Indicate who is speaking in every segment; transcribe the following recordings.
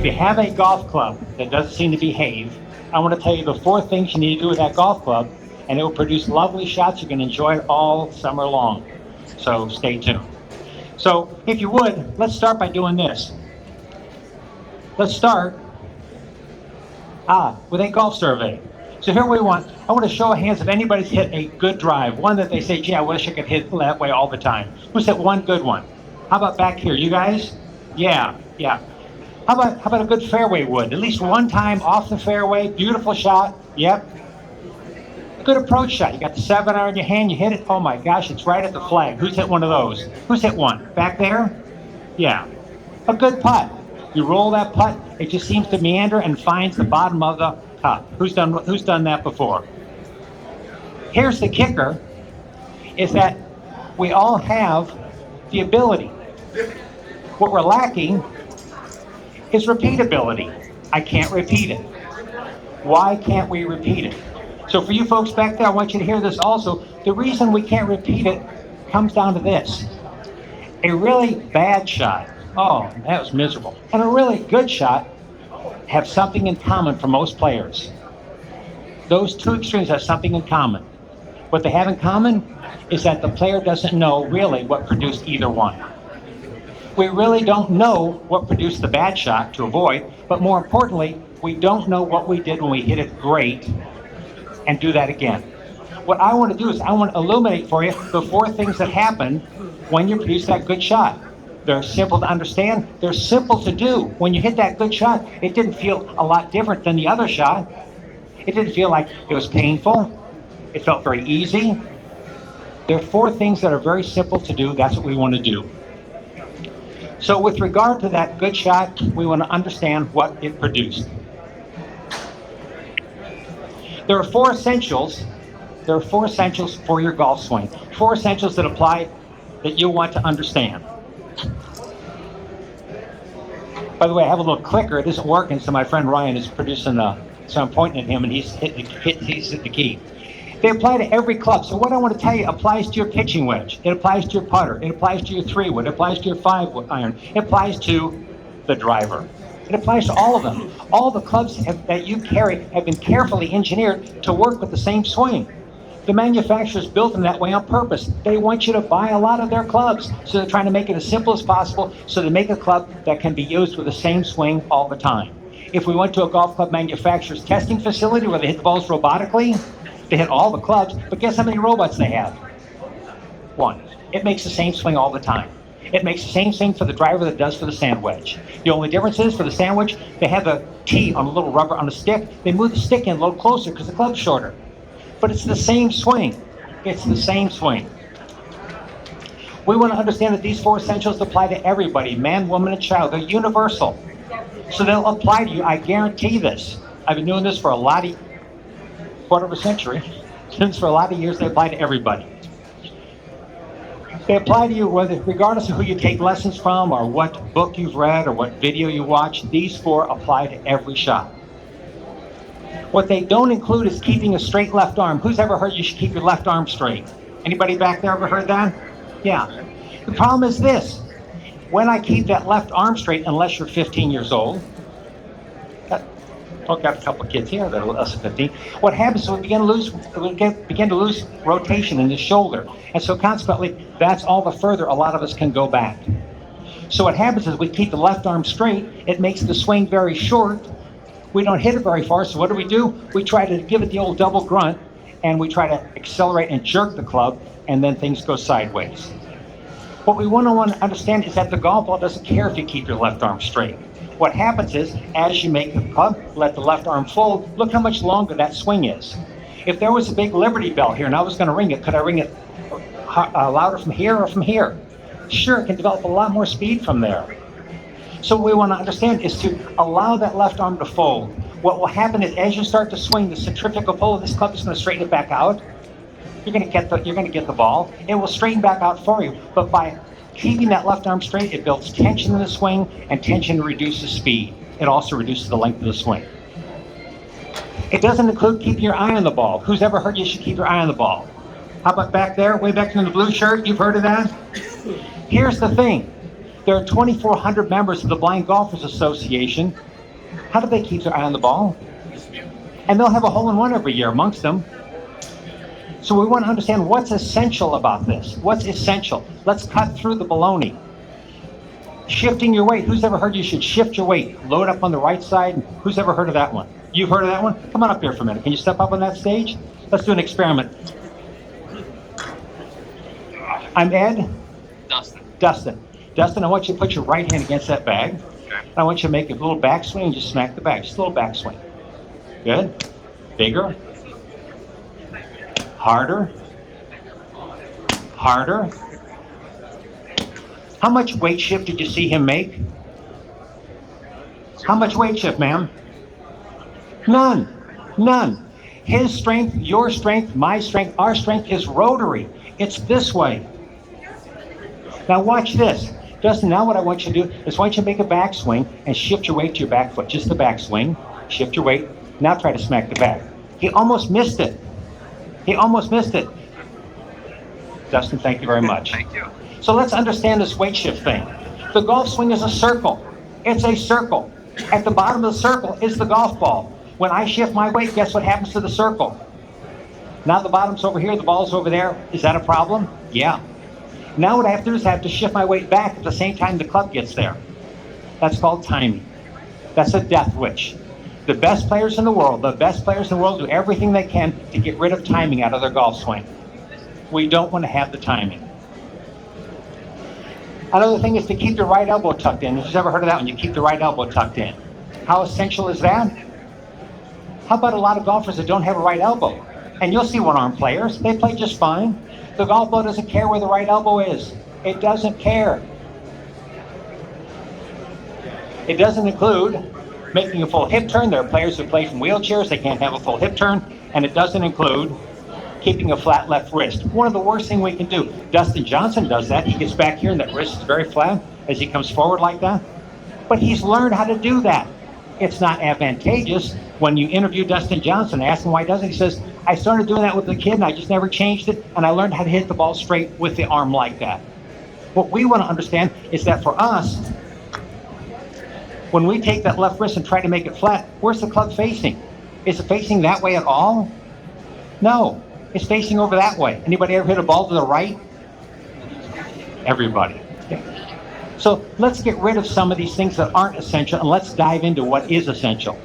Speaker 1: If you have a golf club that doesn't seem to behave, I want to tell you the 4 things you need to do with that golf club, and it will produce lovely shots. You can enjoy it all summer long. So stay tuned. So if you would, let's start by doing this. Let's start with a golf survey. So here I want to show of hands if anybody's hit a good drive, one that they say, gee, I wish I could hit that way all the time. Who's hit one good one? How about back here, you guys? Yeah. How about a good fairway wood? At least one time off the fairway, beautiful shot, yep. A good approach shot, you got the 7-iron in your hand, you hit it, oh my gosh, it's right at the flag. Who's hit one of those? Who's hit one? Back there? Yeah. A good putt. You roll that putt, it just seems to meander and finds the bottom of the cup. Who's done that before? Here's the kicker, is that we all have the ability. What we're lacking is repeatability. I can't repeat it. Why can't we repeat it? So for you folks back there, I want you to hear this also. The reason we can't repeat it comes down to this. A really bad shot, oh, that was miserable, and a really good shot have something in common for most players. Those 2 extremes have something in common. What they have in common is that the player doesn't know really what produced either one. We really don't know what produced the bad shot to avoid, but more importantly, we don't know what we did when we hit it great and do that again. What I want to do is I want to illuminate for you the 4 things that happen when you produce that good shot. They're simple to understand. They're simple to do. When you hit that good shot, it didn't feel a lot different than the other shot. It didn't feel like it was painful. It felt very easy. There are 4 things that are very simple to do. That's what we want to do. So with regard to that good shot, we want to understand what it produced. There are 4 essentials. There are 4 essentials for your golf swing. 4 essentials that apply that you want to understand. By the way, I have a little clicker. It isn't working, so my friend Ryan is producing so I'm pointing at him and he's hit the key. They apply to every club. So what I want to tell you applies to your pitching wedge. It applies to your putter. It applies to your 3-wood. It applies to your 5-iron. It applies to the driver. It applies to all of them. All the clubs that you carry have been carefully engineered to work with the same swing. The manufacturers built them that way on purpose. They want you to buy a lot of their clubs. So they're trying to make it as simple as possible so they make a club that can be used with the same swing all the time. If we went to a golf club manufacturer's testing facility where they hit the balls robotically, they hit all the clubs, but guess how many robots they have? 1. It makes the same swing all the time. It makes the same swing for the driver that it does for the sand wedge. The only difference is for the sand wedge, they have the tee on a little rubber on a stick. They move the stick in a little closer because the club's shorter. But it's the same swing. It's the same swing. We want to understand that these 4 essentials apply to everybody, man, woman, and child. They're universal. So they'll apply to you. I guarantee this. I've been doing this for quarter of a century. Since for a lot of years, they apply to everybody. They apply to you regardless of who you take lessons from or what book you've read or what video you watch. These 4 apply to every shot. What they don't include is keeping a straight left arm. Who's ever heard you should keep your left arm straight? Anybody back there ever heard that? Yeah. The problem is this. When I keep that left arm straight, unless you're 15 years old, I've got a couple of kids here that are less than 15. What happens is we begin to lose rotation in the shoulder. And so consequently, that's all the further a lot of us can go back. So what happens is we keep the left arm straight. It makes the swing very short. We don't hit it very far, so what do? We try to give it the old double grunt, and we try to accelerate and jerk the club, and then things go sideways. What we want to understand is that the golf ball doesn't care if you keep your left arm straight. What happens is, as you make the club, let the left arm fold, look how much longer that swing is. If there was a big Liberty Bell here and I was going to ring it, could I ring it louder from here or from here? Sure, it can develop a lot more speed from there. So what we want to understand is to allow that left arm to fold. What will happen is as you start to swing, the centrifugal pull of this club is going to straighten it back out. You're going to get the ball. It will straighten back out for you. But by keeping that left arm straight, it builds tension in the swing, and tension reduces speed. It also reduces the length of the swing. It doesn't include keeping your eye on the ball. Who's ever heard you should keep your eye on the ball? How about back there, way back in the blue shirt? You've heard of that? Here's the thing. There are 2,400 members of the Blind Golfers Association. How do they keep their eye on the ball? And they'll have a hole-in-one every year amongst them. So we want to understand what's essential about this. What's essential? Let's cut through the baloney. Shifting your weight. Who's ever heard you should shift your weight? Load up on the right side. Who's ever heard of that one? You've heard of that one? Come on up here for a minute. Can you step up on that stage? Let's do an experiment. I'm Ed. Dustin. Dustin, I want you to put your right hand against that bag. Okay. I want you to make a little backswing and just smack the bag. Just a little backswing. Good. Bigger. Harder. Harder. How much weight shift did you see him make? How much weight shift, ma'am? None. His strength, your strength, my strength, our strength is rotary. It's this way. Now watch this. Dustin, now what I want you to do is I want you to make a backswing and shift your weight to your back foot. Just the backswing. Shift your weight. Now try to smack the back. He almost missed it. Dustin, thank you very much.
Speaker 2: Thank you.
Speaker 1: So let's understand this weight shift thing. The golf swing is a circle. It's a circle. At the bottom of the circle is the golf ball. When I shift my weight, guess what happens to the circle? Now the bottom's over here, the ball's over there. Is that a problem? Yeah. Now what I have to do is I have to shift my weight back at the same time the club gets there. That's called timing. That's a death wish. The best players in the world do everything they can to get rid of timing out of their golf swing. We don't want to have the timing. Another thing is to keep the right elbow tucked in. If you've ever heard of that one, you keep the right elbow tucked in. How essential is that? How about a lot of golfers that don't have a right elbow? And you'll see one-arm players, they play just fine. The golf ball doesn't care where the right elbow is. It doesn't care. It doesn't include making a full hip turn. There are players who play from wheelchairs, they can't have a full hip turn. And it doesn't include keeping a flat left wrist. One of the worst things we can do. Dustin Johnson does that. He gets back here and that wrist is very flat as he comes forward like that. But he's learned how to do that. It's not advantageous. When you interview Dustin Johnson, ask him why he doesn't. He says, I started doing that with the kid and I just never changed it. And I learned how to hit the ball straight with the arm like that. What we want to understand is that for us, when we take that left wrist and try to make it flat, where's the club facing? Is it facing that way at all? No. It's facing over that way. Anybody ever hit a ball to the right? Everybody. Okay. So let's get rid of some of these things that aren't essential and let's dive into what is essential.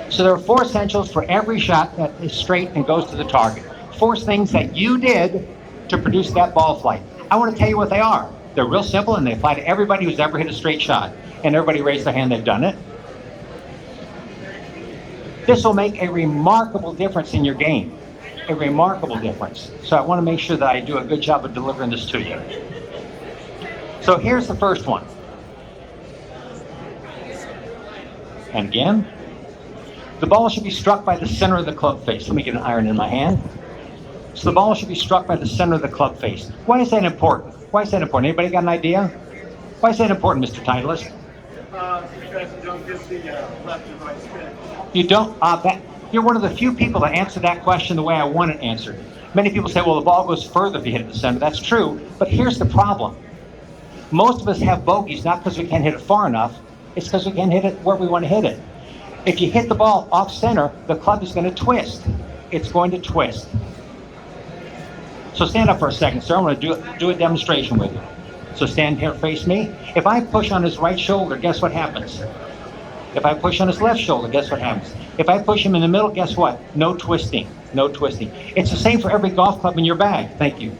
Speaker 1: So there are 4 essentials for every shot that is straight and goes to the target. 4 things that you did to produce that ball flight. I want to tell you what they are. They're real simple and they apply to everybody who's ever hit a straight shot. And everybody raise their hand, they've done it. This will make a remarkable difference in your game. A remarkable difference. So I want to make sure that I do a good job of delivering this to you. So here's the first one. And again, the ball should be struck by the center of the club face. Let me get an iron in my hand. So the ball should be struck by the center of the club face. Why is that important? Why is that important? Anybody got an idea? Why is that important, Mr. Titleist?
Speaker 3: Because you don't get the left and right spin.
Speaker 1: You don't? You're one of the few people that answer that question the way I want it answered. Many people say, well, the ball goes further if you hit it at the center. That's true, but here's the problem. Most of us have bogeys not because we can't hit it far enough, it's because we can't hit it where we want to hit it. If you hit the ball off center, the club is going to twist. It's going to twist. So stand up for a second, sir. I'm going to do a demonstration with you. So stand here, face me. If I push on his right shoulder, guess what happens? If I push on his left shoulder, guess what happens? If I push him in the middle, guess what? No twisting. No twisting. It's the same for every golf club in your bag. Thank you.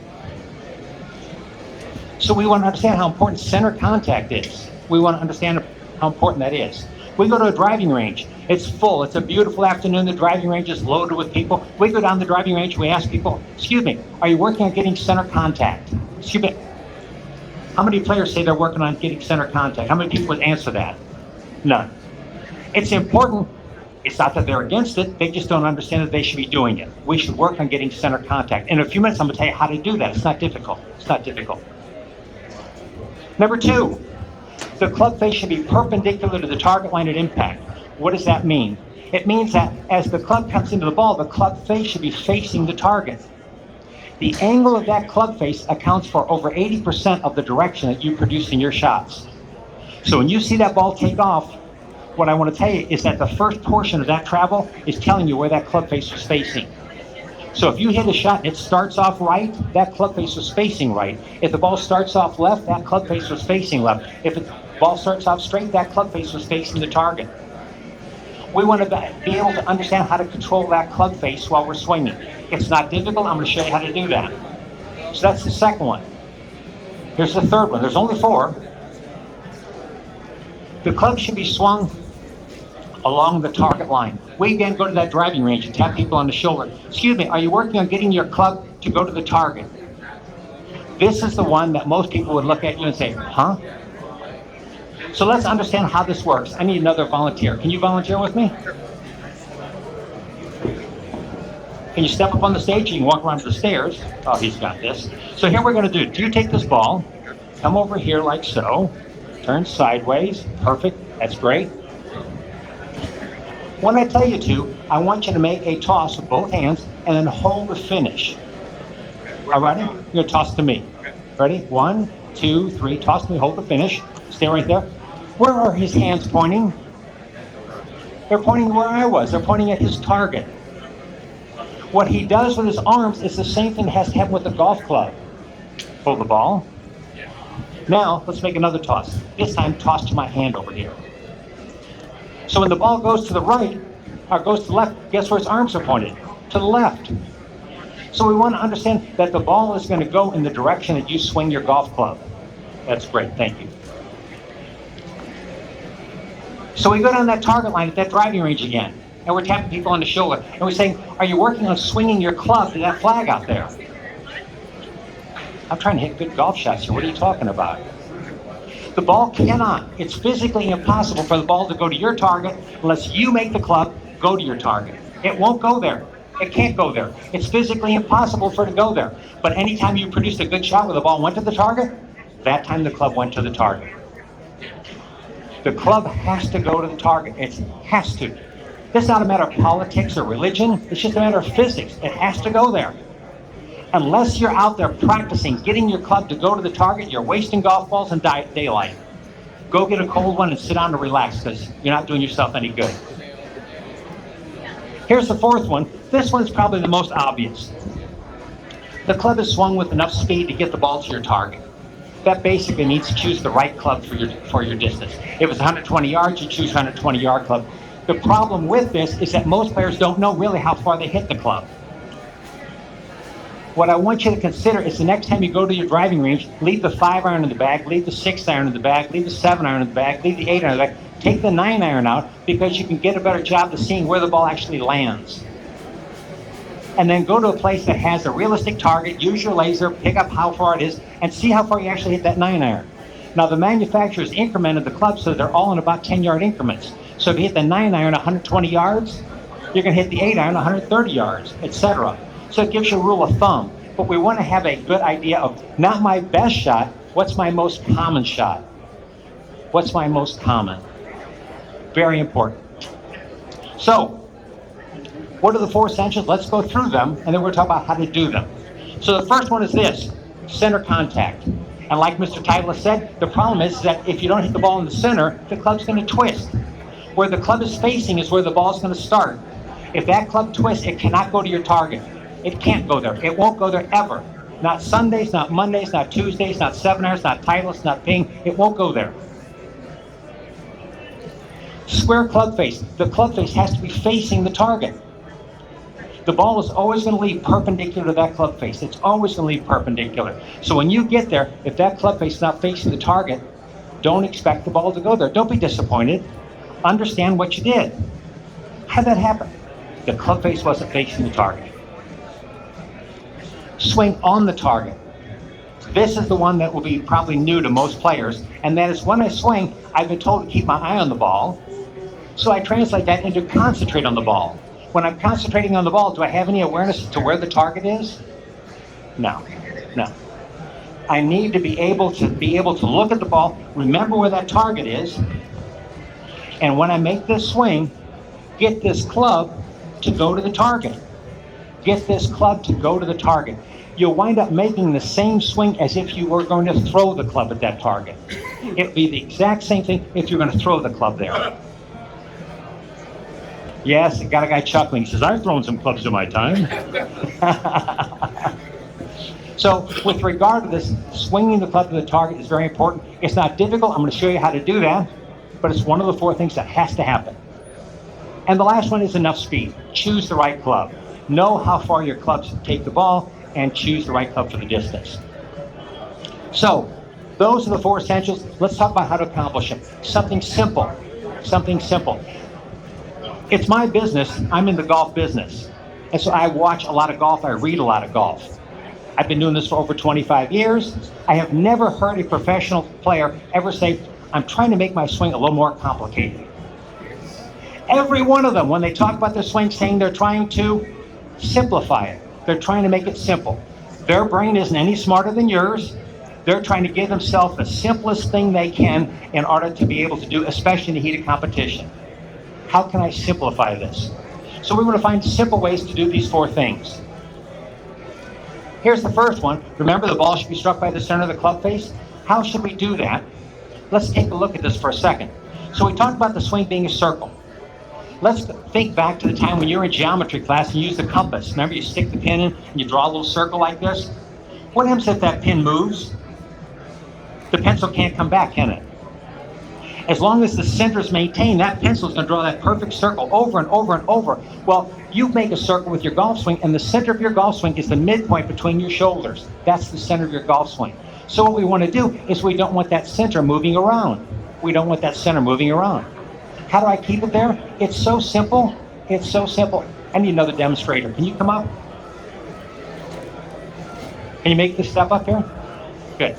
Speaker 1: So we want to understand how important center contact is. We want to understand how important that is. We go to a driving range. It's full. It's a beautiful afternoon. The driving range is loaded with people. We go down the driving range. We ask people, excuse me, are you working on getting center contact? Excuse me. How many players say they're working on getting center contact? How many people would answer that? None. It's important. It's not that they're against it. They just don't understand that they should be doing it. We should work on getting center contact. In a few minutes, I'm going to tell you how to do that. It's not difficult. It's not difficult. Number 2, the club face should be perpendicular to the target line at impact. What does that mean? It means that as the club comes into the ball, the club face should be facing the target. The angle of that club face accounts for over 80% of the direction that you produce in your shots. So when you see that ball take off, What I want to tell you is that the first portion of that travel is telling you where that club face was facing. So if you hit a shot and it starts off right, that club face was facing right. If the ball starts off left, that club face was facing left. If the ball starts off straight, that club face was facing the target. We want to be able to understand how to control that club face while we're swinging. It's not difficult. I'm going to show you how to do that. So that's the second one. Here's the third one. There's only 4. The club should be swung along the target line. We again go to that driving range and tap people on the shoulder. Excuse me, are you working on getting your club to go to the target? This is the one that most people would look at you and say, huh? So let's understand how this works. I need another volunteer. Can you volunteer with me? Can you step up on the stage? You can walk around to the stairs. Oh, he's got this. So here we're going to do you take this ball, come over here like so, turn sideways. Perfect. That's great. When I tell you to, I want you to make a toss with both hands and then hold the finish. All right? You're going to toss to me. Ready? 1, 2, 3. Toss to me. Hold the finish. Stay right there. Where are his hands pointing? They're pointing where I was. They're pointing at his target. What he does with his arms is the same thing that has to happen with the golf club. Hold the ball. Now, let's make another toss. This time, toss to my hand over here. So when the ball goes to the right, or goes to the left, guess where his arms are pointed? To the left. So we want to understand that the ball is going to go in the direction that you swing your golf club. That's great, thank you. So we go down that target line at that driving range again, and we're tapping people on the shoulder, and we're saying, are you working on swinging your club to that flag out there? I'm trying to hit good golf shots here. What are you talking about? The ball cannot. It's physically impossible for the ball to go to your target unless you make the club go to your target. It won't go there. It can't go there. It's physically impossible for it to go there. But anytime you produced a good shot where the ball went to the target, that time the club went to the target. The club has to go to the target. It has to. This is not a matter of politics or religion. It's just a matter of physics. It has to go there. Unless you're out there practicing getting your club to go to the target, you're wasting golf balls and daylight. Go get a cold one and sit down and relax because you're not doing yourself any good. Here's the fourth one. This one's probably the most obvious. The club is swung with enough speed to get the ball to your target. That basically means to choose the right club for your distance. If it's 120 yards, you choose 120-yard club. The problem with this is that most players don't know really how far they hit the club. What I want you to consider is the next time you go to your driving range, leave the 5-iron in the bag, leave the 6-iron in the bag, leave the 7-iron in the bag, leave the 8-iron in the bag, take the 9-iron out because you can get a better job of seeing where the ball actually lands. And then go to a place that has a realistic target, use your laser, pick up how far it is, and see how far you actually hit that 9-iron. Now the manufacturers incremented the clubs so they're all in about 10-yard increments. So if you hit the 9-iron 120 yards, you're going to hit the 8-iron 130 yards, etc. So it gives you a rule of thumb. But we want to have a good idea of not my best shot, what's my most common shot? What's my most common? Very important. So, what are the 4 essentials? Let's go through them, and then we'll talk about how to do them. So the first one is this, center contact. And like Mr. Titleist said, the problem is that if you don't hit the ball in the center, the club's going to twist. Where the club is facing is where the ball's going to start. If that club twists, it cannot go to your target. It can't go there. It won't go there ever. Not Sundays, not Mondays, not Tuesdays, not 7-irons, not Titleist, not Ping. It won't go there. Square club face. The club face has to be facing the target. The ball is always going to leave perpendicular to that club face. It's always going to leave perpendicular. So when you get there, if that club face is not facing the target, don't expect the ball to go there. Don't be disappointed. Understand what you did. How'd that happen? The club face wasn't facing the target. Swing on the target. This is the one that will be probably new to most players, and that is when I swing, I've been told to keep my eye on the ball, so I translate that into concentrate on the ball. When I'm concentrating on the ball, do I have any awareness to where the target is? No. I need to be able to look at the ball, remember where that target is, and when I make this swing, get this club to go to the target. Get this club to go to the target. You'll wind up making the same swing as if you were going to throw the club at that target. It'll be the exact same thing if you're going to throw the club there. Yes, I got a guy chuckling. He says, I've thrown some clubs in my time. So with regard to this, swinging the club to the target is very important. It's not difficult. I'm going to show you how to do that, but it's one of the 4 things that has to happen. And the last one is enough speed. Choose the right club. Know how far your clubs take the ball and choose the right club for the distance. So those are the 4 essentials. Let's talk about how to accomplish them. Something simple. Something simple. It's my business. I'm in the golf business. And so I watch a lot of golf. I read a lot of golf. I've been doing this for over 25 years. I have never heard a professional player ever say, I'm trying to make my swing a little more complicated. Every one of them, when they talk about their swing, saying they're trying to simplify it. They're trying to make it simple. Their brain isn't any smarter than yours. They're trying to give themselves the simplest thing they can in order to be able to do, especially in the heat of competition. How can I simplify this? So we want to find simple ways to do these 4 things. Here's the first one. Remember, the ball should be struck by the center of the club face. How should we do that? Let's take a look at this for a second. So we talked about the swing being a circle. Let's think back to the time when you were in geometry class and you used the compass. Remember, you stick the pin in and you draw a little circle like this? What happens if that pin moves? The pencil can't come back, can it? As long as the center is maintained, that pencil is going to draw that perfect circle over and over and over. Well, you make a circle with your golf swing, and the center of your golf swing is the midpoint between your shoulders. That's the center of your golf swing. So what we want to do is we don't want that center moving around. We don't want that center moving around. How do I keep it there? It's so simple. It's so simple. I need another demonstrator. Can you come up? Can you make this step up here? Good.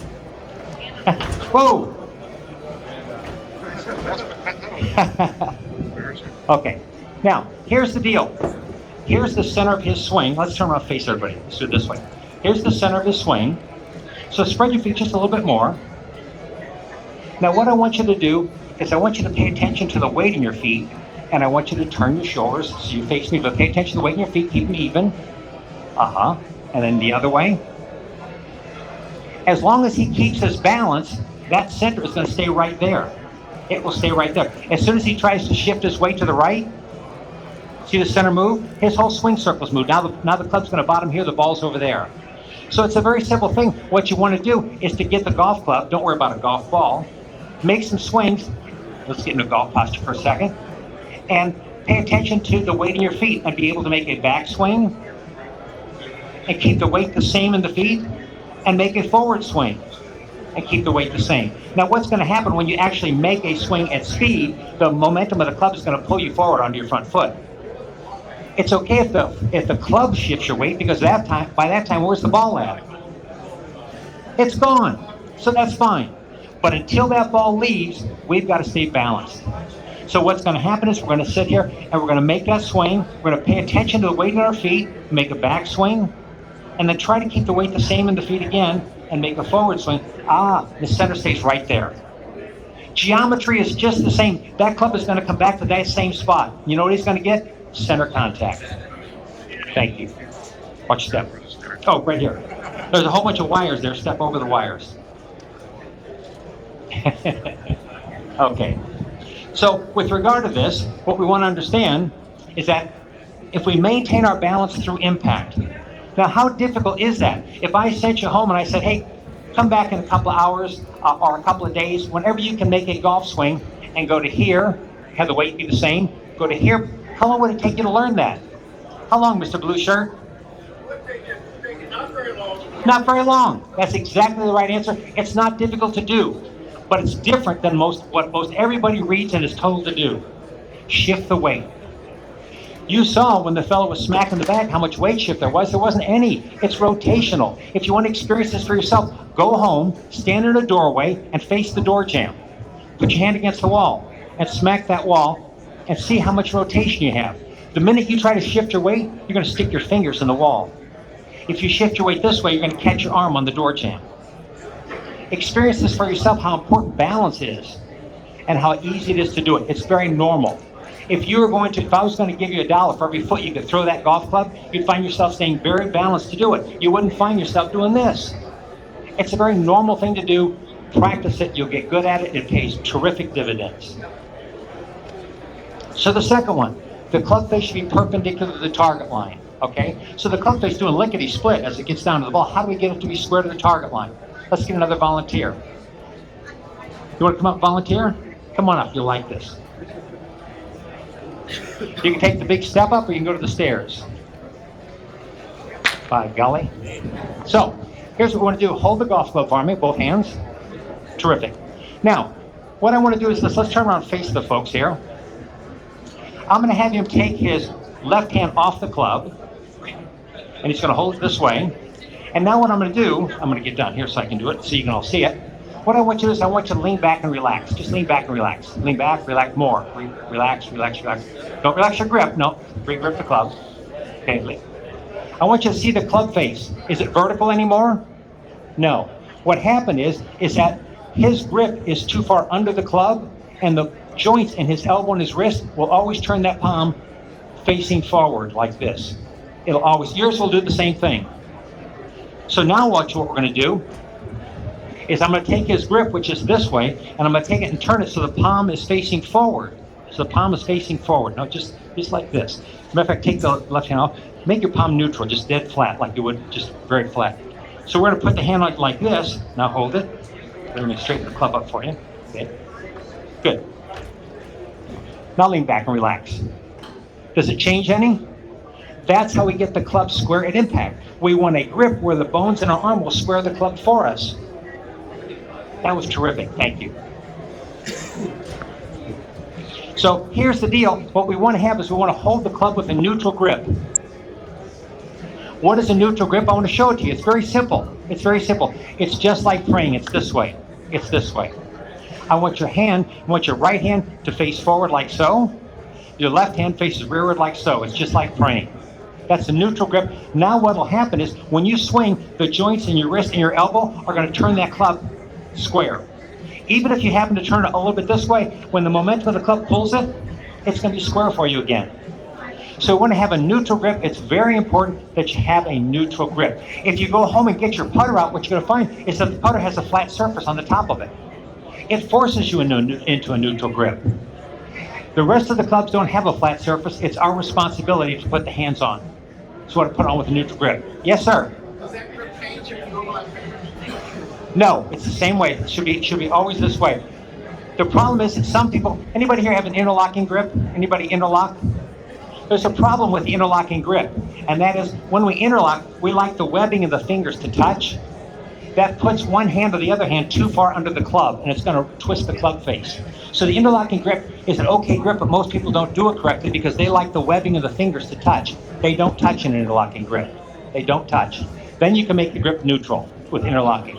Speaker 1: Whoa! Okay, now here's the deal. Here's the center of his swing. Let's turn around and face everybody. Let's do it this way. Here's the center of his swing. So spread your feet just a little bit more. Now what I want you to do is I want you to pay attention to the weight in your feet, and I want you to turn your shoulders so you face me, but pay attention to the weight in your feet, keep them even. And then the other way. As long as he keeps his balance, that center is going to stay right there. It will stay right there. As soon as he tries to shift his weight to the right, see the center move? His whole swing circle's moved. Now the club's going to bottom here, the ball's over there. So it's a very simple thing. What you want to do is to get the golf club, don't worry about a golf ball, make some swings. Let's get into golf posture for a second. And pay attention to the weight in your feet and be able to make a backswing and keep the weight the same in the feet and make a forward swing and keep the weight the same. Now what's going to happen when you actually make a swing at speed, the momentum of the club is going to pull you forward onto your front foot. It's okay if the club shifts your weight, because by that time, where's the ball at? It's gone. So that's fine. But until that ball leaves, we've got to stay balanced. So what's going to happen is we're going to sit here and we're going to make that swing. We're going to pay attention to the weight in our feet, make a back swing, and then try to keep the weight the same in the feet again and make a forward swing. The center stays right there. Geometry is just the same. That club is going to come back to that same spot. You know what he's going to get? Center contact. Thank you. Watch step. Oh, right here. There's a whole bunch of wires there. Step over the wires. Okay. So with regard to this, what we want to understand is that if we maintain our balance through impact. Now, how difficult is that? If I sent you home and I said, hey, come back in a couple of hours or a couple of days, whenever you can make a golf swing and go to here, have the weight be the same, go to here, how long would it take you to learn that? How long, Mr. Blue Shirt?
Speaker 3: Not very long.
Speaker 1: Not very long. That's exactly the right answer. It's not difficult to do, but it's different than what most everybody reads and is told to do. Shift the weight. You saw when the fellow was smacking the bag how much weight shift there was. There wasn't any. It's rotational. If you want to experience this for yourself, go home, stand in a doorway, and face the door jamb. Put your hand against the wall and smack that wall and see how much rotation you have. The minute you try to shift your weight, you're going to stick your fingers in the wall. If you shift your weight this way, you're going to catch your arm on the door jamb. Experience this for yourself, how important balance is and how easy it is to do it. It's very normal. If I was going to give you $1 for every foot you could throw that golf club, you'd find yourself staying very balanced to do it. You wouldn't find yourself doing this. It's a very normal thing to do. Practice it, you'll get good at it. It pays terrific dividends. So the second one, The club face should be perpendicular to the target line, okay? So the club face doing lickety-split as it gets down to the ball. How do we get it to be square to the target line? Let's get another volunteer. You want to come up, volunteer? Come on up, you'll like this. You can take the big step up or you can go to the stairs. By golly. So, here's what we want to do. Hold the golf club for me, both hands. Terrific. Now, what I want to do is let's turn around and face the folks here. I'm going to have him take his left hand off the club, and he's going to hold it this way. And now what I'm going to do, I'm going to get down here so I can do it, so you can all see it. What I want you to do is I want you to lean back and relax. Just lean back and relax. Lean back, relax more. Relax, relax, relax. Don't relax your grip. No, grip the club. Okay. I want you to see the club face. Is it vertical anymore? No. What happened is that his grip is too far under the club, and the joints in his elbow and his wrist will always turn that palm facing forward like this. It'll always, yours will do the same thing. So now watch what we're going to do is I'm going to take his grip, which is this way, and I'm going to take it and turn it so the palm is facing forward. So the palm is facing forward. No, just like this. Matter of fact, take the left hand off. Make your palm neutral, just dead flat, like you would, just very flat. So we're going to put the hand like this. Now hold it. Let me straighten the club up for you. Okay. Good. Now lean back and relax. Does it change any? That's how we get the club square at impact. We want a grip where the bones in our arm will square the club for us. That was terrific. Thank you. So here's the deal. What we want to have is we want to hold the club with a neutral grip. What is a neutral grip? I want to show it to you. It's very simple. It's very simple. It's just like praying. It's this way. It's this way. I want your right hand to face forward like so. Your left hand faces rearward like so. It's just like praying. That's a neutral grip. Now what will happen is when you swing, the joints in your wrist and your elbow are going to turn that club square. Even if you happen to turn it a little bit this way, when the momentum of the club pulls it, it's going to be square for you again. So we want to have a neutral grip. It's very important that you have a neutral grip. If you go home and get your putter out, what you're going to find is that the putter has a flat surface on the top of it. It forces you into a neutral grip. The rest of the clubs don't have a flat surface. It's our responsibility to put the hands on. So what to put on with a neutral grip. Yes, sir?
Speaker 3: Does that grip change if you go like
Speaker 1: No, it's the same way. It should be always this way. The problem is that some people, anybody here have an interlocking grip? Anybody interlock? There's a problem with the interlocking grip, and that is when we interlock, we like the webbing of the fingers to touch. That puts one hand or the other hand too far under the club, and it's going to twist the club face. So the interlocking grip is an okay grip, but most people don't do it correctly because they like the webbing of the fingers to touch. They don't touch an interlocking grip. They don't touch. Then you can make the grip neutral with interlocking.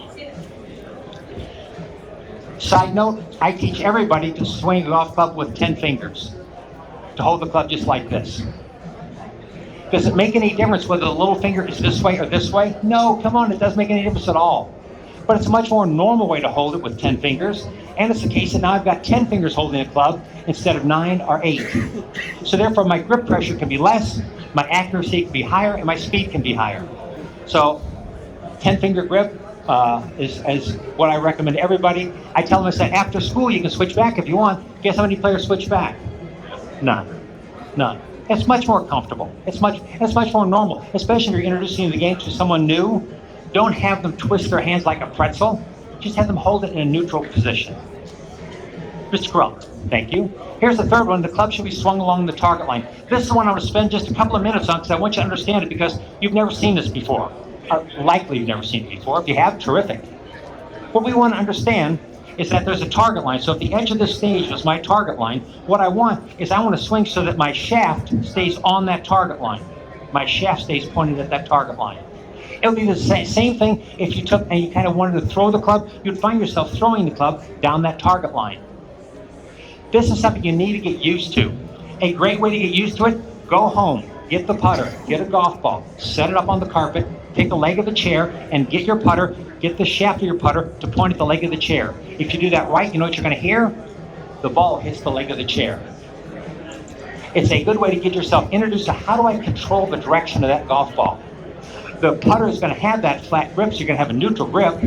Speaker 1: Side note, I teach everybody to swing a golf club with 10 fingers, to hold the club just like this. Does it make any difference whether the little finger is this way or this way? No, come on, it doesn't make any difference at all. But it's a much more normal way to hold it with 10 fingers. And it's the case that now I've got 10 fingers holding a club instead of 9 or 8. So therefore my grip pressure can be less, my accuracy can be higher, and my speed can be higher. So 10 finger grip is what I recommend to everybody. I tell them, I say, after school you can switch back if you want. Guess how many players switch back? None. It's much more comfortable. It's much more normal, especially if you're introducing the game to someone new. Don't have them twist their hands like a pretzel. Just have them hold it in a neutral position. Mr. Corral, thank you. Here's the third one. The club should be swung along the target line. This is the one I'm going to spend just a couple of minutes on because I want you to understand it because you've never seen this before. Or likely you've never seen it before. If you have, terrific. What we want to understand is that there's a target line. So if the edge of this stage was my target line, what I want to swing so that my shaft stays on that target line. My shaft stays pointed at that target line. It would be the same thing if you took and you kind of wanted to throw the club, you'd find yourself throwing the club down that target line. This is something you need to get used to. A great way to get used to it, go home, get the putter, get a golf ball, set it up on the carpet, take the leg of the chair and get your putter, get the shaft of your putter to point at the leg of the chair. If you do that right, you know what you're going to hear? The ball hits the leg of the chair. It's a good way to get yourself introduced to how do I control the direction of that golf ball. The putter is going to have that flat grip, so you're going to have a neutral grip.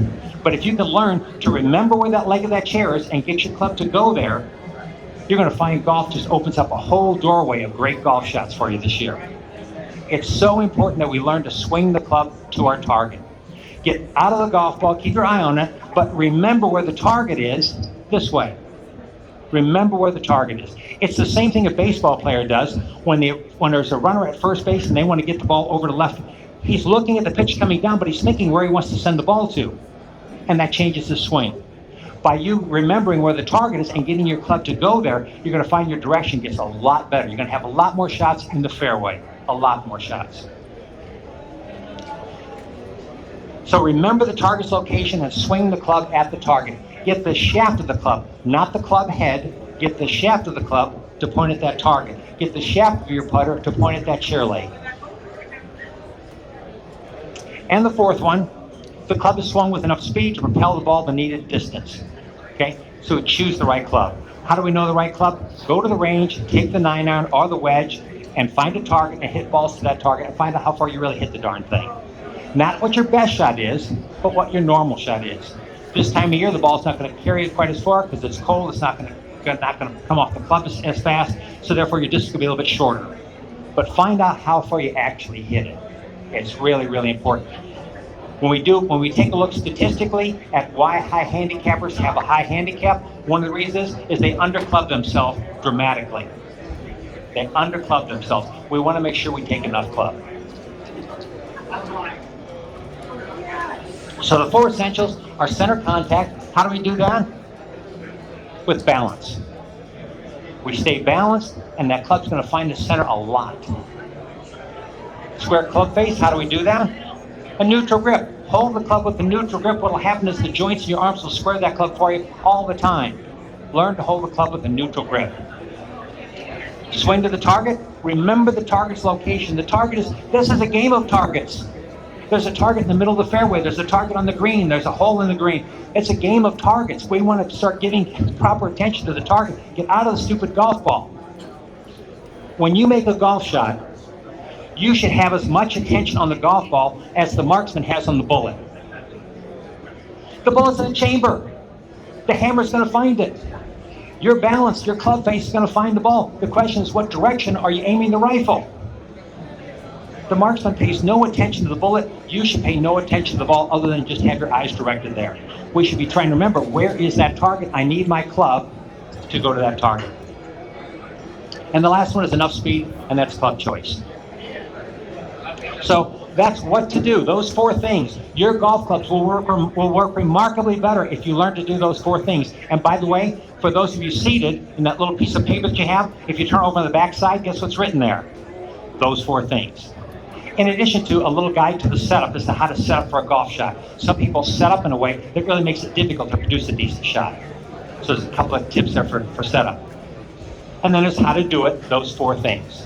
Speaker 1: But if you can learn to remember where that leg of that chair is and get your club to go there, you're going to find golf just opens up a whole doorway of great golf shots for you this year. It's so important that we learn to swing the club to our target. Get out of the golf ball, keep your eye on it, but remember where the target is this way. Remember where the target is. It's the same thing a baseball player does when there's a runner at first base and they want to get the ball over to left. He's looking at the pitch coming down, but he's thinking where he wants to send the ball to. And that changes his swing. By you remembering where the target is and getting your club to go there, you're going to find your direction gets a lot better. You're going to have a lot more shots in the fairway. A lot more shots. So remember the target's location and swing the club at the target. Get the shaft of the club, not the club head. Get the shaft of the club to point at that target. Get the shaft of your putter to point at that chair leg. And the fourth one, the club is swung with enough speed to propel the ball the needed distance. Okay, so choose the right club. How do we know the right club? Go to the range, take the 9-iron or the wedge, and find a target and hit balls to that target and find out how far you really hit the darn thing. Not what your best shot is, but what your normal shot is. This time of year, the ball's not going to carry it quite as far because it's cold. It's not going to come off the club as fast, so therefore your disc will be a little bit shorter. But find out how far you actually hit it. It's really, really important. When we take a look statistically at why high handicappers have a high handicap, one of the reasons is they underclub themselves dramatically. They underclub themselves. We want to make sure we take enough club. So the 4 essentials are center contact. How do we do that? With balance. We stay balanced, and that club's going to find the center a lot. Square club face, how do we do that? A neutral grip. Hold the club with a neutral grip. What will happen is the joints in your arms will square that club for you all the time. Learn to hold the club with a neutral grip. Swing to the target. Remember the target's location. This is a game of targets. There's a target in the middle of the fairway. There's a target on the green. There's a hole in the green. It's a game of targets. We want to start giving proper attention to the target. Get out of the stupid golf ball. When you make a golf shot, you should have as much attention on the golf ball as the marksman has on the bullet. The bullet's in a chamber. The hammer's going to find it. Your balance, your club face is going to find the ball. The question is, what direction are you aiming the rifle? The marksman pays no attention to the bullet. You should pay no attention to the ball other than just have your eyes directed there. We should be trying to remember, where is that target? I need my club to go to that target. And the last one is enough speed, and that's club choice. So that's what to do. Those 4 things. Your golf clubs will work remarkably better if you learn to do those 4 things. And by the way, for those of you seated in that little piece of paper that you have, if you turn over on the back side, guess what's written there? Those 4 things. In addition to a little guide to the setup as to how to set up for a golf shot. Some people set up in a way that really makes it difficult to produce a decent shot. So there's a couple of tips there for setup. And then there's how to do it, those 4 things.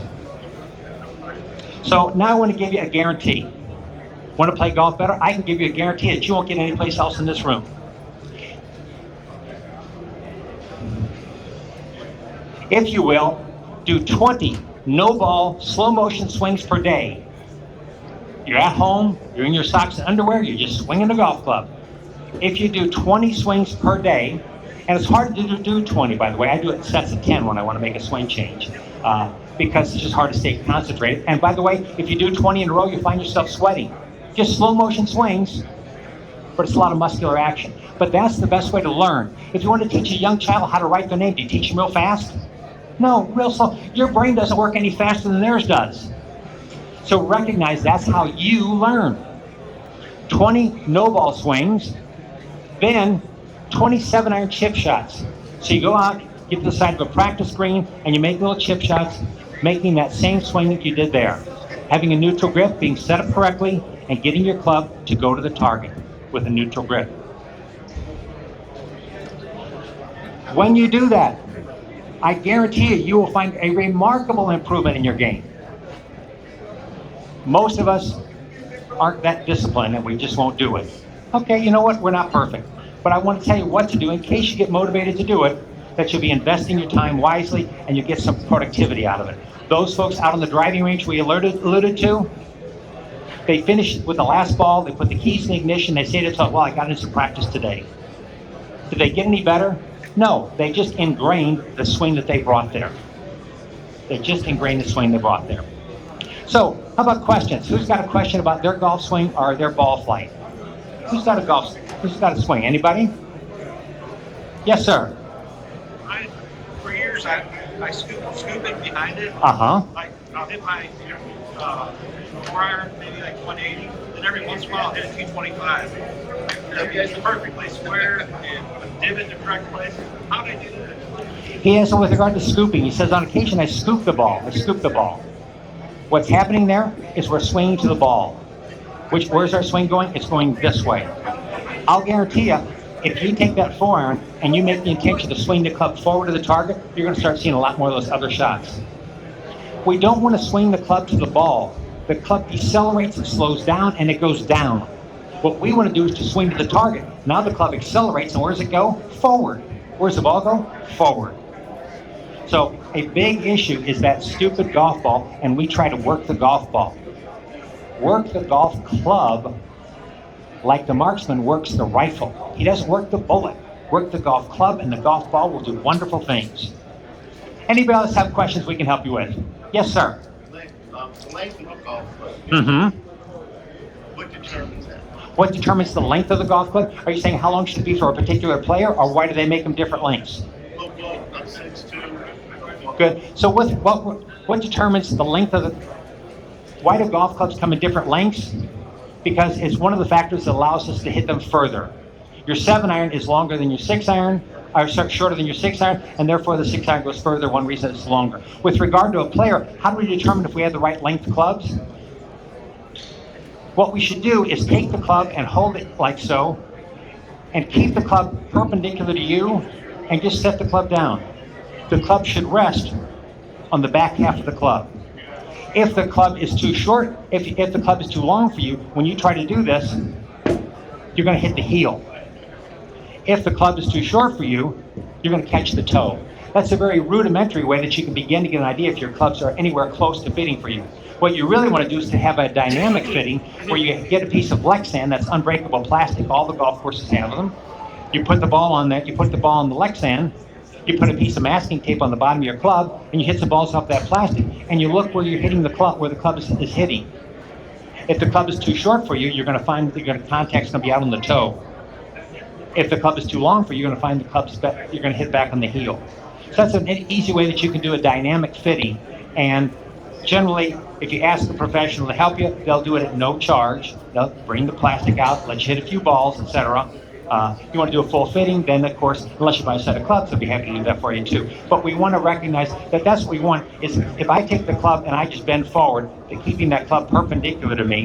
Speaker 1: So now I want to give you a guarantee. Want to play golf better? I can give you a guarantee that you won't get anyplace else in this room. If you will, do 20 no-ball, slow-motion swings per day. You're at home, you're in your socks and underwear, you're just swinging the golf club. If you do 20 swings per day, and it's hard to do 20, by the way. I do it in sets of 10 when I want to make a swing change, because it's just hard to stay concentrated. And by the way, if you do 20 in a row, you find yourself sweating. Just slow-motion swings, but it's a lot of muscular action. But that's the best way to learn. If you want to teach a young child how to write their name, do you teach them real fast? No, real slow. Your brain doesn't work any faster than theirs does. So recognize that's how you learn. 20 no-ball swings, then 27 iron chip shots. So you go out, get to the side of a practice green, and you make little chip shots, making that same swing that you did there. Having a neutral grip, being set up correctly, and getting your club to go to the target with a neutral grip. When you do that, I guarantee you will find a remarkable improvement in your game. Most of us aren't that disciplined and we just won't do it. Okay, you know what? We're not perfect. But I want to tell you what to do in case you get motivated to do it, that you'll be investing your time wisely and you get some productivity out of it. Those folks out on the driving range we alluded to, they finish with the last ball, they put the keys in the ignition, they say to themselves, well, I got into some practice today. Did they get any better? No, they just ingrained the swing that they brought there. They just ingrained the swing they brought there. So, how about questions? Who's got a question about their golf swing or their ball flight? Who's got a swing? Anybody? Yes, sir.
Speaker 3: For years, I scoop it behind it.
Speaker 1: Uh-huh.
Speaker 3: Like, I'll hit my 4-iron, maybe like 180. Then every once in a while, I'll hit a 225. It's perfectly square and divot in the correct place. How do I do that?
Speaker 1: He answered with regard to scooping. He says, on occasion, I scoop the ball. I scoop the ball. What's happening there is we're swinging to the ball. Where's our swing going? It's going this way. I'll guarantee you, if you take that 4-iron and you make the intention to swing the club forward to the target, you're going to start seeing a lot more of those other shots. We don't want to swing the club to the ball. The club decelerates, it slows down, and it goes down. What we want to do is to swing to the target. Now the club accelerates, and where does it go? Forward. Where's the ball go? Forward. So a big issue is that stupid golf ball, and we try to work the golf ball. Work the golf club like the marksman works the rifle. He doesn't work the bullet. Work the golf club, and the golf ball will do wonderful things. Anybody else have questions we can help you with? Yes, sir.
Speaker 3: The length of a golf club.
Speaker 1: Mm-hmm.
Speaker 3: What determines that?
Speaker 1: What determines the length of the golf club? Are you saying how long should it be for a particular player, or why do they make them different lengths?
Speaker 3: Well, I'm 6'2".
Speaker 1: Good. So what determines the length of the... Why do golf clubs come in different lengths? Because it's one of the factors that allows us to hit them further. Your 7-iron is longer than your 6-iron, or shorter than your 6-iron, and therefore the 6-iron goes further. One reason it's longer. With regard to a player, how do we determine if we have the right length clubs? What we should do is take the club and hold it like so, and keep the club perpendicular to you, and just set the club down. The club should rest on the back half of the club. If the club is too short, if the club is too long for you, when you try to do this, you're going to hit the heel. If the club is too short for you, you're going to catch the toe. That's a very rudimentary way that you can begin to get an idea if your clubs are anywhere close to fitting for you. What you really want to do is to have a dynamic fitting where you get a piece of Lexan that's unbreakable plastic. All the golf courses have them. You put the ball on that. You put the ball on the Lexan. You put a piece of masking tape on the bottom of your club, and you hit the balls off that plastic, and you look where you're hitting the club, where the club is hitting. If the club is too short for you, you're going to find that contact's going to be out on the toe. If the club is too long for you, you're going to find you're going to hit back on the heel. So that's an easy way that you can do a dynamic fitting. And generally, if you ask a professional to help you, they'll do it at no charge. They'll bring the plastic out, let you hit a few balls, etc. You want to do a full fitting, then of course, unless you buy a set of clubs, they'll be happy to do that for you too. But we want to recognize that that's what we want, is if I take the club and I just bend forward, keeping that club perpendicular to me,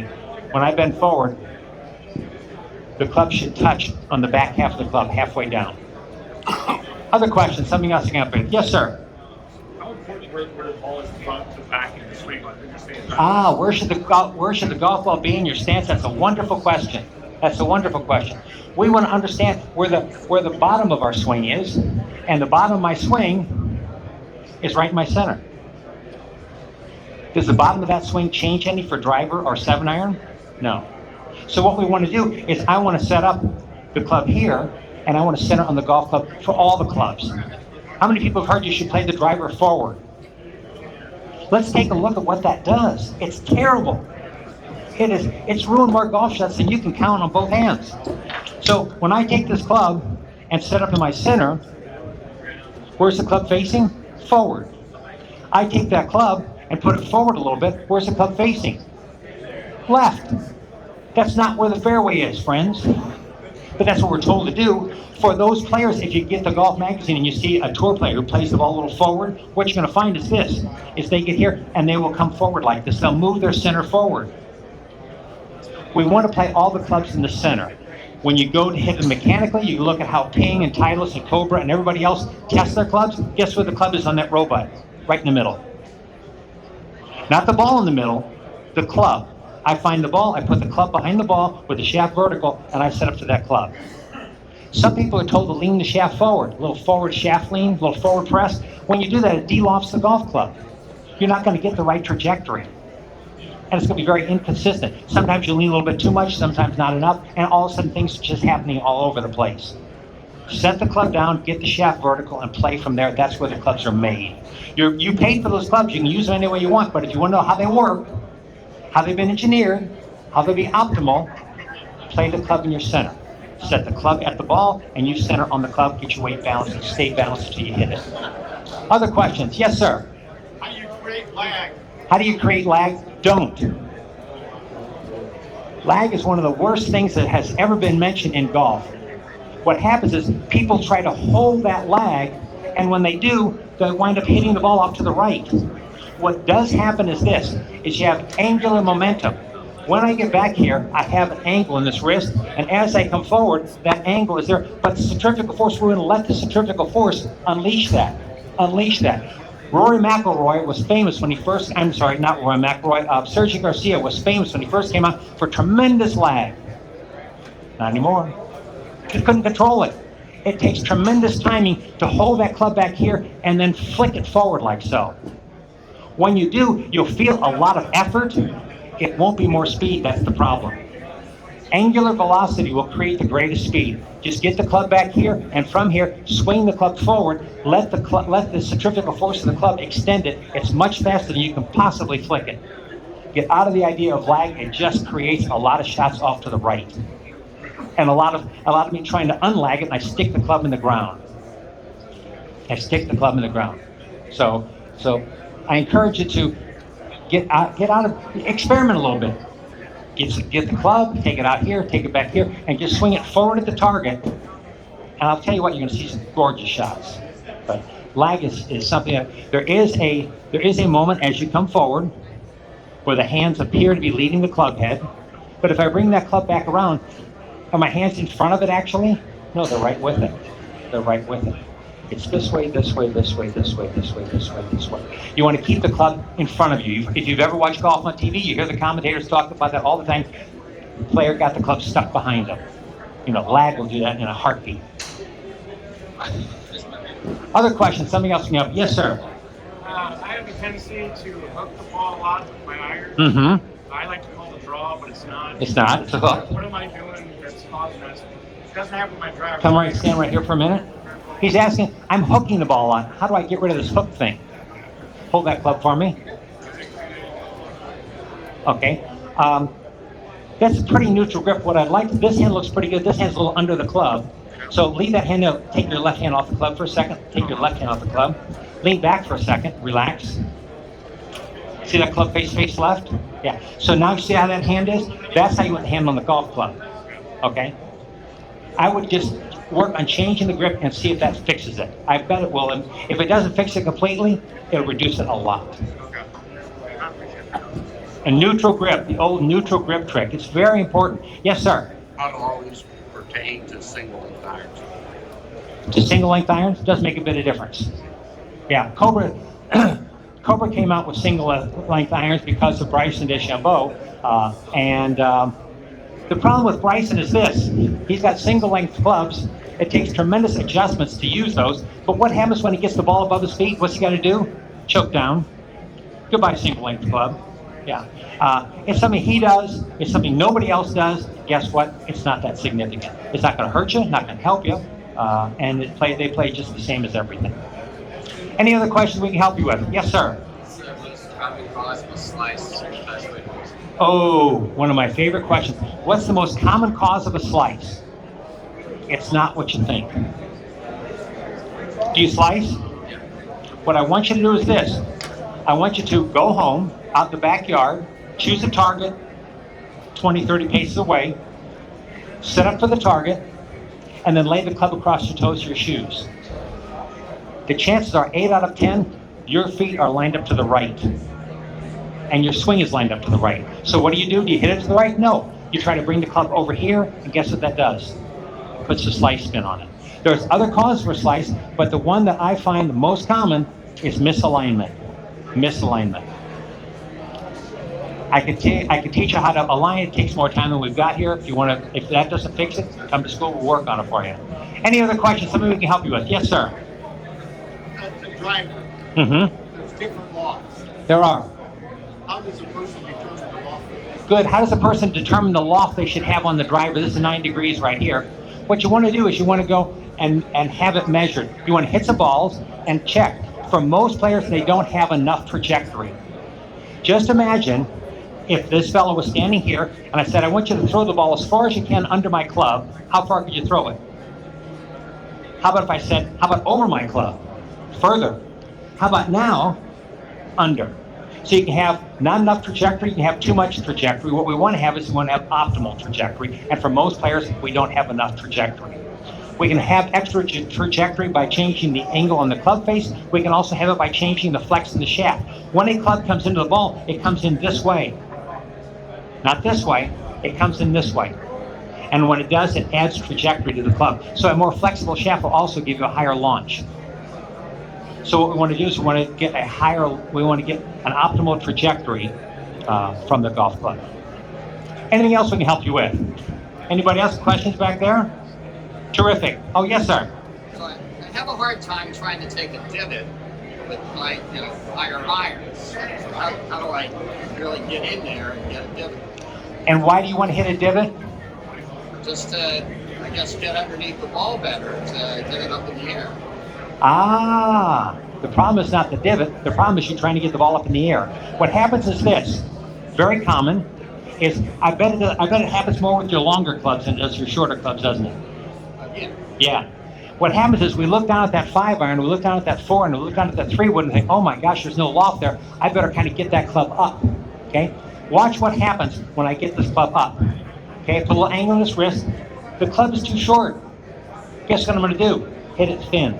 Speaker 1: when I bend forward, the club should touch on the back half of the club, halfway down. Other questions, something else you can help with? Yes, sir.
Speaker 3: How important where the ball is front to back in the swing line?
Speaker 1: Where should the golf ball be in your stance? That's a wonderful question. That's a wonderful question. We want to understand where the bottom of our swing is, and the bottom of my swing is right in my center. Does the bottom of that swing change any for driver or 7-iron? No. So what we want to do is I want to set up the club here, and I want to center on the golf club for all the clubs. How many people have heard you should play the driver forward? Let's take a look at what that does. It's terrible. It's ruined more golf shots than you can count on both hands. So when I take this club and set up in my center, where's the club facing? Forward. I take that club and put it forward a little bit. Where's the club facing? Left. That's not where the fairway is, friends. But that's what we're told to do. For those players, if you get the golf magazine and you see a tour player who plays the ball a little forward, what you're going to find is this, is they get here and they will come forward like this. They'll move their center forward. We want to play all the clubs in the center. When you go to hit them mechanically, you look at how Ping and Titleist and Cobra and everybody else test their clubs. Guess where the club is on that robot? Right in the middle. Not the ball in the middle, the club. I find the ball, I put the club behind the ball with the shaft vertical, and I set up to that club. Some people are told to lean the shaft forward, a little forward shaft lean, a little forward press. When you do that, it de-lofts the golf club. You're not going to get the right trajectory. And it's going to be very inconsistent. Sometimes you lean a little bit too much, sometimes not enough, and all of a sudden things are just happening all over the place. Set the club down, get the shaft vertical, and play from there. That's where the clubs are made. You paid for those clubs. You can use them any way you want, but if you want to know how they work, how they've been engineered, how they'll be optimal, play the club in your center. Set the club at the ball, and you center on the club. Get your weight balanced and stay balanced until you hit it. Other questions? Yes, sir.
Speaker 3: How do you create lag?
Speaker 1: How do you create lag? Don't. Lag is one of the worst things that has ever been mentioned in golf. What happens is people try to hold that lag, and when they do, they wind up hitting the ball off to the right. What does happen is this, is you have angular momentum. When I get back here, I have an angle in this wrist, and as I come forward, that angle is there, but the centrifugal force, we're going to let the centrifugal force unleash that. Rory McIlroy was famous when he first, I'm sorry, not Rory McIlroy, Sergio Garcia was famous when he first came out for tremendous lag. Not anymore. He couldn't control it. It takes tremendous timing to hold that club back here and then flick it forward like so. When you do, you'll feel a lot of effort. It won't be more speed, that's the problem. Angular velocity will create the greatest speed. Just get the club back here, and from here, swing the club forward, let the centrifugal force of the club extend it. It's much faster than you can possibly flick it. Get out of the idea of lag. It just creates a lot of shots off to the right. And a lot of me trying to unlag it, and I stick the club in the ground. So I encourage you to get out of, experiment a little bit. Get the club, take it out here, take it back here, and just swing it forward at the target. And I'll tell you what, you're going to see some gorgeous shots. But lag is something that there is a moment as you come forward where the hands appear to be leading the club head. But if I bring that club back around, are my hands in front of it actually? No, they're right with it. It's this way, this way, this way, this way, this way, this way, this way. You want to keep the club in front of you. If you've ever watched golf on TV, you hear the commentators talk about that all the time. The player got the club stuck behind him. Lag will do that in a heartbeat. Other questions? Something else can help? Yes, sir.
Speaker 3: I have a tendency to hook the ball a lot with my iron.
Speaker 1: Mm-hmm.
Speaker 3: I like to call it a draw, but it's not.
Speaker 1: It's not. It's a hook.
Speaker 3: What am I doing that's causing this? It doesn't happen with my driver.
Speaker 1: Stand right here for a minute. He's asking, I'm hooking the ball on. How do I get rid of this hook thing? Hold that club for me. Okay. That's a pretty neutral grip. What I'd like, this hand looks pretty good. This hand's a little under the club. So leave that hand out. Take your left hand off the club for a second. Take your left hand off the club. Lean back for a second. Relax. See that club face left? Yeah. So now you see how that hand is? That's how you want the hand on the golf club. Okay? I would just work on changing the grip and see if that fixes it. I bet it will. And if it doesn't fix it completely, it'll reduce it a lot. A neutral grip, the old neutral grip trick. It's very important. Yes, sir?
Speaker 2: How do all these pertain to single length irons?
Speaker 1: To single length irons? Does make a bit of difference. Yeah, Cobra came out with single length irons because of Bryson DeChambeau. The problem with Bryson is this. He's got single length clubs. It takes tremendous adjustments to use those. But what happens when he gets the ball above his feet? What's he got to do? Choke down. Goodbye, single length club. Yeah. It's something he does. It's something nobody else does. Guess what? It's not that significant. It's not going to hurt you. Not going to help you. And they play just the same as everything. Any other questions we can help you with? Yes, sir. Oh, one of my favorite questions. What's the most common cause of a slice? It's not what you think. Do you slice? What I want you to do is this. I want you to go home, out the backyard, choose a target 20, 30 paces away, set up for the target, and then lay the club across your toes of your shoes. The chances are 8 out of 10, your feet are lined up to the right. And your swing is lined up to the right. So what do? Do you hit it to the right? No. You try to bring the club over here, and guess what that does? Puts a slice spin on it. There's other causes for slice, but the one that I find the most common is misalignment. I could teach you how to align. It takes more time than we've got here. If that doesn't fix it, come to school. We'll work on it for you. Any other questions? Something we can help you with? Yes, sir.
Speaker 2: The driver.
Speaker 1: Mm-hmm.
Speaker 2: There's different laws.
Speaker 1: There are.
Speaker 2: How does a person determine the loft?
Speaker 1: Good. How does a person determine the loft they should have on the driver? This is 9 degrees right here. What you want to do is you want to go and have it measured. You want to hit the balls and check. For most players, they don't have enough trajectory. Just imagine if this fellow was standing here and I said, I want you to throw the ball as far as you can under my club. How far could you throw it? How about if I said, how about over my club? Further. How about now? Under. So you can have not enough trajectory, you can have too much trajectory. What we want to have is we want to have optimal trajectory. And for most players, we don't have enough trajectory. We can have extra trajectory by changing the angle on the club face. We can also have it by changing the flex in the shaft. When a club comes into the ball, it comes in this way. Not this way, it comes in this way. And when it does, it adds trajectory to the club. So a more flexible shaft will also give you a higher launch. So what we want to do is we want to get an optimal trajectory from the golf club. Anything else we can help you with? Anybody else questions back there? Terrific. Oh, yes, sir.
Speaker 2: So I have a hard time trying to take a divot with my, higher irons. So how do I really get in there and get a divot?
Speaker 1: And why do you want to hit a divot?
Speaker 2: Just to, I guess, get underneath the ball better to get it up in the air.
Speaker 1: Ah, the problem is not the divot. The problem is you're trying to get the ball up in the air. What happens is this, very common, is I bet it happens more with your longer clubs than it does your shorter clubs, doesn't it? Yeah. What happens is we look down at that 5-iron, we look down at that 4-iron, we look down at that 3-wood and think, oh my gosh, there's no loft there. I better kind of get that club up, okay? Watch what happens when I get this club up. Okay, put a little angle on this wrist. The club is too short. Guess what I'm going to do? Hit it thin.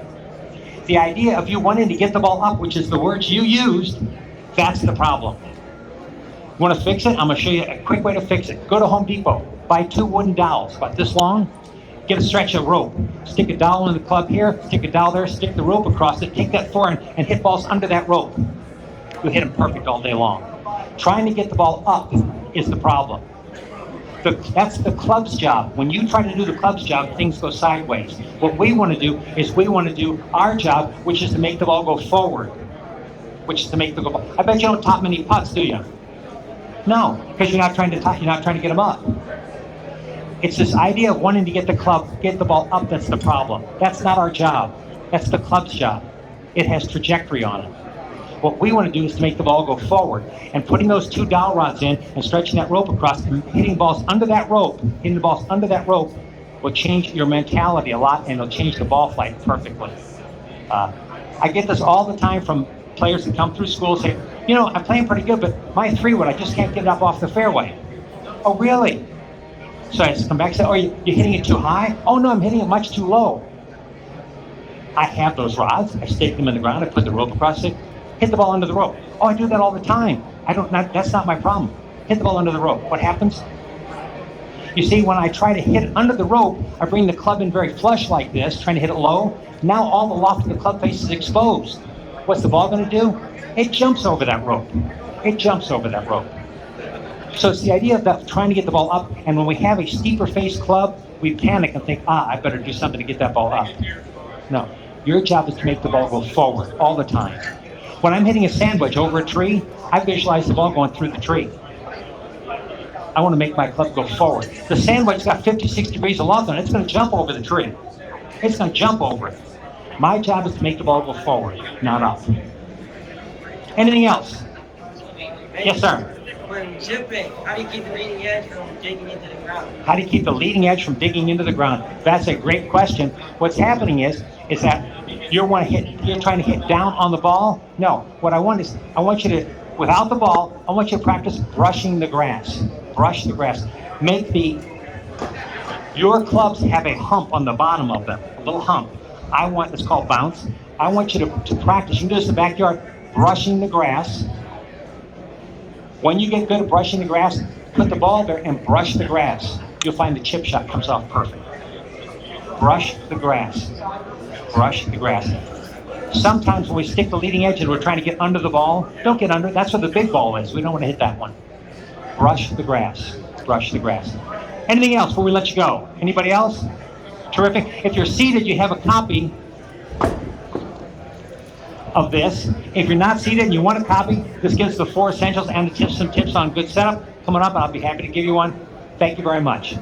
Speaker 1: The idea of you wanting to get the ball up, which is the words you used, that's the problem. You want to fix it? I'm going to show you a quick way to fix it. Go to Home Depot, buy 2 wooden dowels, about this long. Get a stretch of rope. Stick a dowel in the club here, stick a dowel there, stick the rope across it, take that 4-iron and hit balls under that rope. You'll hit them perfect all day long. Trying to get the ball up is the problem. That's the club's job. When you try to do the club's job, things go sideways. What we want to do is we want to do our job, which is to make the ball go forward. I bet you don't top many putts, do you? No, because you're not trying to get them up. It's this idea of wanting to get the ball up that's the problem. That's not our job. That's the club's job. It has trajectory on it. What we want to do is to make the ball go forward. And putting those 2 dowel rods in and stretching that rope across and hitting the balls under that rope will change your mentality a lot and it'll change the ball flight perfectly. I get this all the time from players that come through school and say, I'm playing pretty good, but my 3-wood, I just can't get it up off the fairway. Oh, really? So I come back and say, oh, you're hitting it too high? Oh, no, I'm hitting it much too low. I have those rods. I stake them in the ground. I put the rope across it. Hit the ball under the rope. Oh, I do that all the time. That's not my problem. Hit the ball under the rope. What happens? You see, when I try to hit it under the rope, I bring the club in very flush like this, trying to hit it low. Now all the loft of the club face is exposed. What's the ball going to do? It jumps over that rope. So it's the idea of trying to get the ball up, and when we have a steeper face club, we panic and think, I better do something to get that ball up. No, your job is to make the ball go forward all the time. When I'm hitting a sandwich over a tree, I visualize the ball going through the tree. I want to make my club go forward. The sandwich's got 56 degrees of loft on it. It's going to jump over the tree. It's going to jump over it. My job is to make the ball go forward, not up. Anything else? Yes, sir.
Speaker 4: When zipping, how do you keep the leading edge from digging into the ground?
Speaker 1: How do you keep the leading edge from digging into the ground? That's a great question. What's happening is that you're trying to hit down on the ball. No, what I want you to, without the ball, I want you to practice brushing the grass. Brush the grass. Your clubs have a hump on the bottom of them, a little hump. It's called bounce. I want you to practice. You can do this in the backyard, brushing the grass. When you get good at brushing the grass, put the ball there and brush the grass. You'll find the chip shot comes off perfect. Brush the grass. Brush the grass. Sometimes when we stick the leading edge and we're trying to get under the ball, don't get under. That's where the big ball is. We don't want to hit that one. Brush the grass. Brush the grass. Anything else before we let you go? Anybody else? Terrific. If you're seated, you have a copy of this. If you're not seated and you want a copy, this gives the 4 essentials and some tips on good setup. Coming up, I'll be happy to give you one. Thank you very much.